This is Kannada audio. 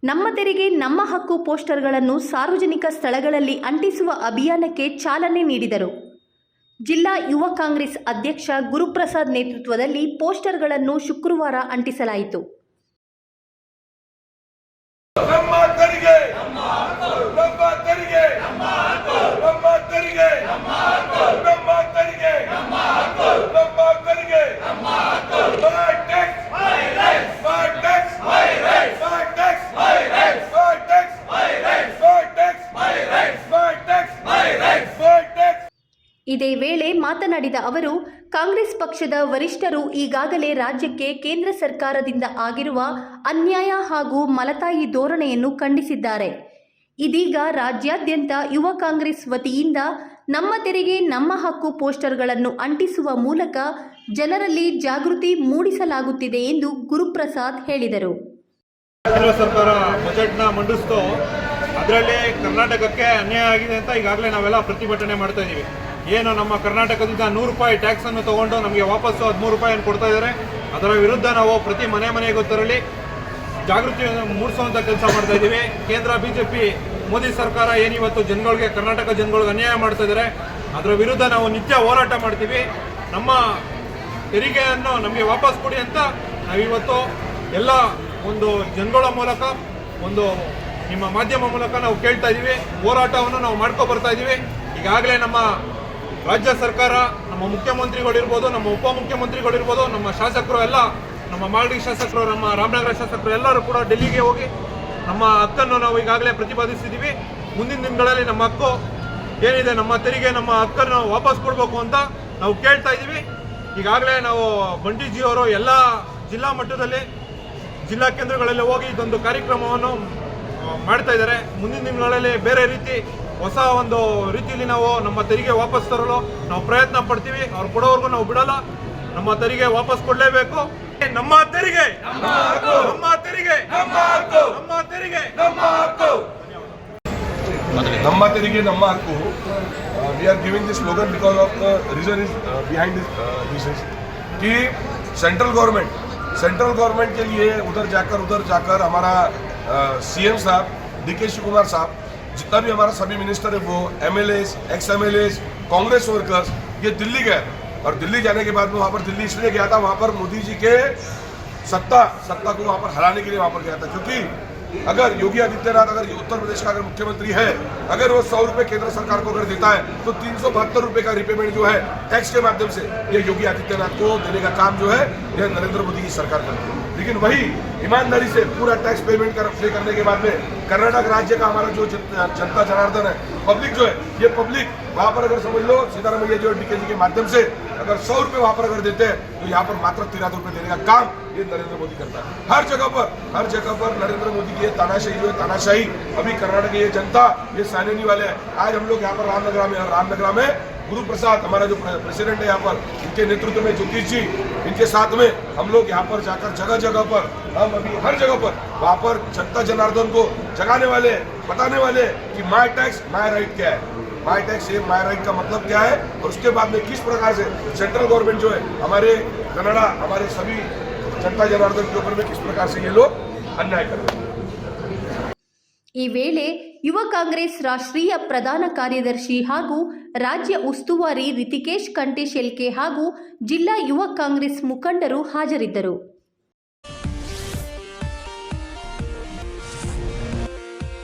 ನಮ್ಮ ತೆರಿಗೆ ನಮ್ಮ ಹಕ್ಕು ಪೋಸ್ಟರ್ಗಳನ್ನು ಸಾರ್ವಜನಿಕ ಸ್ಥಳಗಳಲ್ಲಿ ಅಂಟಿಸುವ ಅಭಿಯಾನಕ್ಕೆ ಚಾಲನೆ ನೀಡಿದರು. ಜಿಲ್ಲಾ ಯುವ ಕಾಂಗ್ರೆಸ್ ಅಧ್ಯಕ್ಷ ಗುರುಪ್ರಸಾದ್ ನೇತೃತ್ವದಲ್ಲಿ ಪೋಸ್ಟರ್ಗಳನ್ನು ಶುಕ್ರವಾರ ಅಂಟಿಸಲಾಯಿತು. ಇದೇ ವೇಳೆ ಮಾತನಾಡಿದ ಅವರು, ಕಾಂಗ್ರೆಸ್ ಪಕ್ಷದ ವರಿಷ್ಠರು ಈಗಾಗಲೇ ರಾಜ್ಯಕ್ಕೆ ಕೇಂದ್ರ ಸರ್ಕಾರದಿಂದ ಆಗಿರುವ ಅನ್ಯಾಯ ಹಾಗೂ ಮಲತಾಯಿ ಧೋರಣೆಯನ್ನು ಖಂಡಿಸಿದ್ದಾರೆ. ಇದೀಗ ರಾಜ್ಯಾದ್ಯಂತ ಯುವ ಕಾಂಗ್ರೆಸ್ ವತಿಯಿಂದ ನಮ್ಮ ತೆರಿಗೆ ನಮ್ಮ ಹಕ್ಕು ಪೋಸ್ಟರ್ಗಳನ್ನು ಅಂಟಿಸುವ ಮೂಲಕ ಜನರಲ್ಲಿ ಜಾಗೃತಿ ಮೂಡಿಸಲಾಗುತ್ತಿದೆ ಎಂದು ಗುರುಪ್ರಸಾದ್ ಹೇಳಿದರು. ಕೇಂದ್ರ ಸರ್ಕಾರ ಬಜೆಟ್ನ ಮಂಡಿಸ್ತು, ಅದರಲ್ಲಿ ಕರ್ನಾಟಕಕ್ಕೆ ಅನ್ಯಾಯ ಆಗಿದೆ ಅಂತ ಈಗಾಗಲೇ ನಾವೆಲ್ಲ ಪ್ರತಿಭಟನೆ ಮಾಡ್ತಾ ಇದ್ದೀವಿ. ಏನು ನಮ್ಮ ಕರ್ನಾಟಕದಿಂದ 100 ರೂಪಾಯಿ ಟ್ಯಾಕ್ಸ್ ಅನ್ನು ತಗೊಂಡು ನಮಗೆ ವಾಪಸ್ಸು 13 ರೂಪಾಯಿಯನ್ನು ಕೊಡ್ತಾ ಇದ್ದಾರೆ. ಅದರ ವಿರುದ್ಧ ನಾವು ಪ್ರತಿ ಮನೆಗೂ ತೆರಳಿ ಜಾಗೃತಿಯನ್ನು ಮೂಡಿಸುವಂಥ ಕೆಲಸ ಮಾಡ್ತಾ ಇದ್ದೀವಿ. ಕೇಂದ್ರ ಬಿಜೆಪಿ ಮೋದಿ ಸರ್ಕಾರ ಏನಿವತ್ತು ಜನಗಳಿಗೆ, ಕರ್ನಾಟಕ ಜನಗಳಿಗೆ ಅನ್ಯಾಯ ಮಾಡ್ತಾ ಇದ್ದಾರೆ, ಅದರ ವಿರುದ್ಧ ನಾವು ನಿತ್ಯ ಹೋರಾಟ ಮಾಡ್ತೀವಿ. ನಮ್ಮ ತೆರಿಗೆಯನ್ನು ನಮಗೆ ವಾಪಸ್ ಕೊಡಿ ಅಂತ ನಾವಿವತ್ತು ಎಲ್ಲ ಒಂದು ಜನಗಳ ಮೂಲಕ, ಒಂದು ನಿಮ್ಮ ಮಾಧ್ಯಮ ಮೂಲಕ ನಾವು ಕೇಳ್ತಾ ಇದ್ದೀವಿ. ಹೋರಾಟವನ್ನು ನಾವು ಮಾಡ್ಕೊ ಬರ್ತಾ ಇದ್ದೀವಿ. ಈಗಾಗಲೇ ನಮ್ಮ ರಾಜ್ಯ ಸರ್ಕಾರ, ನಮ್ಮ ಮುಖ್ಯಮಂತ್ರಿಗಳಿರ್ಬೋದು, ನಮ್ಮ ಉಪಮುಖ್ಯಮಂತ್ರಿಗಳಿರ್ಬೋದು, ನಮ್ಮ ಶಾಸಕರು ಎಲ್ಲ, ನಮ್ಮ ಮಾಗಡಿ ಶಾಸಕರು, ನಮ್ಮ ರಾಮನಗರ ಶಾಸಕರು ಎಲ್ಲರೂ ಕೂಡ ಡೆಲ್ಲಿಗೆ ಹೋಗಿ ನಮ್ಮ ಹಕ್ಕನ್ನು ನಾವು ಈಗಾಗಲೇ ಪ್ರತಿಪಾದಿಸಿದ್ದೀವಿ. ಮುಂದಿನ ದಿನಗಳಲ್ಲಿ ನಮ್ಮ ಹಕ್ಕು ಏನಿದೆ, ನಮ್ಮ ತೆರಿಗೆ, ನಮ್ಮ ಹಕ್ಕನ್ನು ವಾಪಸ್ ಕೊಡಬೇಕು ಅಂತ ನಾವು ಕೇಳ್ತಾ ಇದ್ದೀವಿ. ಈಗಾಗಲೇ ನಾವು ಬಂಟಿಜಿಯವರು ಎಲ್ಲ ಜಿಲ್ಲಾ ಮಟ್ಟದಲ್ಲಿ, ಜಿಲ್ಲಾ ಕೇಂದ್ರಗಳಲ್ಲಿ ಹೋಗಿ ಇದೊಂದು ಕಾರ್ಯಕ್ರಮವನ್ನು ಮಾಡ್ತಾ ಇದ್ದಾರೆ. ಮುಂದಿನ ದಿನಗಳಲ್ಲಿ ಬೇರೆ ರೀತಿ, ಹೊಸ ಒಂದು ರೀತಿಯಲ್ಲಿ ನಾವು ನಮ್ಮ ತೆರಿಗೆ ವಾಪಸ್ ತರಲು ನಾವು ಪ್ರಯತ್ನ ಪಡ್ತೀವಿ. ಅವ್ರು ಕೊಡೋವರೆಗೂ ನಾವು ಬಿಡಲ್ಲ. ನಮ್ಮ ತೆರಿಗೆ ವಾಪಸ್ ಕೊಡಲೇಬೇಕು. ನಮ್ಮ ತೆರಿಗೆ ನಮ್ಮ ತೆರಿಗೆ ನಮ್ಮ ತೆರಿಗೆ ನಮ್ಮ ತೆರಿಗೆ ನಮ್ಮ ಹಕ್ಕು. We are giving this slogan because of the reason is behind this is कि सेंट्रल गवर्नमेंट के लिए उधर जाकर हमारा सीएम साहब DK शिवकुमार साहब, जितना भी हमारा सभी मिनिस्टर है, वो MLAs, ex-MLAs, कांग्रेस वर्कर्स, ये दिल्ली गए. और दिल्ली जाने के बाद में वहाँ पर, दिल्ली इसलिए गया था, वहाँ पर मोदी जी के सत्ता को वहाँ पर हराने के लिए वहाँ पर गया था. क्योंकि अगर योगी आदित्यनाथ, अगर उत्तर प्रदेश का अगर मुख्यमंत्री है, अगर वो 100 रुपये केंद्र सरकार को अगर देता है, तो 372 रुपये का रिपेमेंट जो है टैक्स के माध्यम से, ये योगी आदित्यनाथ को देने का काम जो है यह नरेंद्र मोदी की सरकार करती है. लेकिन वही ईमानदारी से पूरा टैक्स पेमेंट पे करने के बाद में कर्नाटक राज्य का हमारा जो जनता जनार्दन है, पब्लिक जो है, ये पब्लिक वहाँ पर अगर समझ लो सिद्धारमैया जो DK जी के माध्यम से अगर 100 रुपये वहाँ पर अगर देते हैं, तो यहाँ पर मात्र 13 रुपये देने का काम ये नरेंद्र मोदी करता है. हर जगह पर नरेंद्र मोदी की ये तानाशाही अभी कर्नाटक की ये जनता ये सहने नहीं वाले हैं. आज हम लोग यहाँ पर रामनगरा में गुरुप्रसाद, हमारा जो प्रेसिडेंट है यहाँ पर, इनके नेतृत्व में ज्योतिष जी, इनके साथ में हम लोग यहाँ पर जाकर जगह पर, हम अभी हर जगह पर वहाँ पर जनता जनार्दन को जगाने वाले, बताने वाले कि माई टैक्स माई राइट क्या है, माई टैक्स ये माई राइट का मतलब क्या है, और उसके बाद में किस प्रकार से सेंट्रल गवर्नमेंट जो है हमारे कनाडा, हमारे सभी जनता जनार्दन के ऊपर में किस प्रकार से ये लोग अन्याय कर रहे हैं. ಈ ವೇಳೆ ಯುವ ಕಾಂಗ್ರೆಸ್ ರಾಷ್ಟ್ರೀಯ ಪ್ರಧಾನ ಕಾರ್ಯದರ್ಶಿ ಹಾಗೂ ರಾಜ್ಯ ಉಸ್ತುವಾರಿ ರಿತಿಕೇಶ್ ಕಂಟೇಶ್ ಎಲ್ಕೆ ಹಾಗೂ ಜಿಲ್ಲಾ ಯುವ ಕಾಂಗ್ರೆಸ್ ಮುಖಂಡರು ಹಾಜರಿದ್ದರು.